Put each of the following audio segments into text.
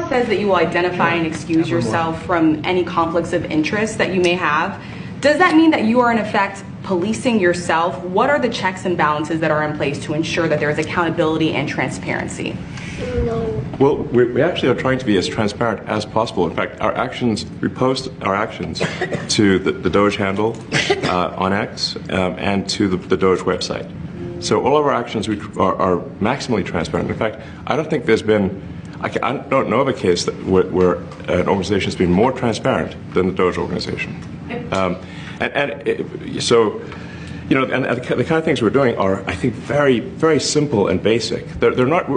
House says that you will identify and excuse yourself from any conflicts of interest that you may have. Does that mean that you are in effect policing yourself? What are the checks and balances that are in place to ensure that there is accountability and transparency? No. Well, we actually are trying to be as transparent as possible. In fact, we post our actions to the Doge handle on X and to the Doge website. So all of our actions are maximally transparent. In fact, I don't think there's been, I don't know of a case where an organization has been more transparent than the Doge organization. So, you know, and the kind of things we're doing are, I think, very, very simple and basic. They're not,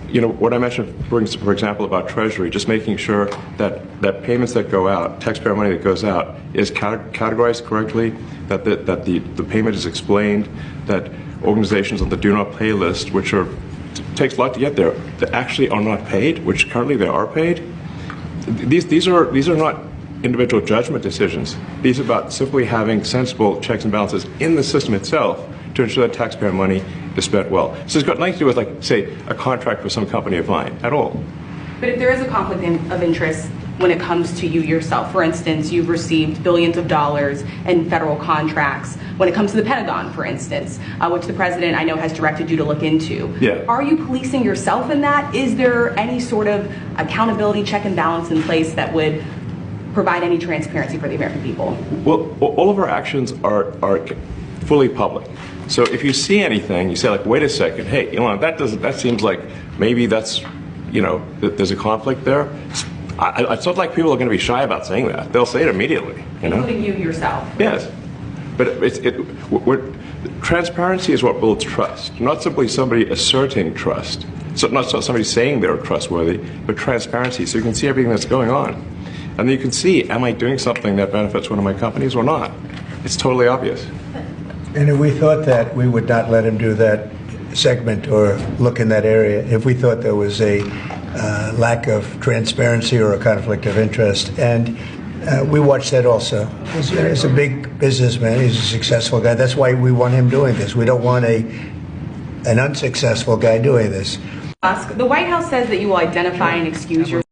you know, what I mentioned, for example, about Treasury, just making sure that payments that go out, taxpayer money that goes out, is categorized correctly, that the payment is explained, that organizations on the do not pay list, which takes a lot to get there, that actually are not paid, which currently they are paid. These are not individual judgment decisions. These are about simply having sensible checks and balances in the system itself to ensure that taxpayer money is spent well. So it's got nothing to do with, like, say, a contract with some company of mine at all. But if there is a conflict of interest when it comes to you yourself, for instance, you've received billions of dollars in federal contracts, when it comes to the Pentagon, for instance, which the president, I know, has directed you to look into. Yeah. Are you policing yourself in that? Is there any sort of accountability check and balance in place that would provide any transparency for the American people? Well, all of our actions are fully public. So if you see anything, you say, like, wait a second, hey, Elon, that seems like maybe that's, you know, there's a conflict there. It's not like people are going to be shy about saying that. They'll say it immediately, you know? Including you yourself. Yes. But transparency is what builds trust, not simply somebody asserting trust. So not somebody saying they're trustworthy, but transparency, so you can see everything that's going on. And then you can see, am I doing something that benefits one of my companies or not? It's totally obvious. And if we thought that, we would not let him do that segment or look in that area if we thought there was a lack of transparency or a conflict of interest. And we watched that also. He's a big businessman. He's a successful guy. That's why we want him doing this. We don't want an unsuccessful guy doing this. The White House says that you will identify and excuse yourself.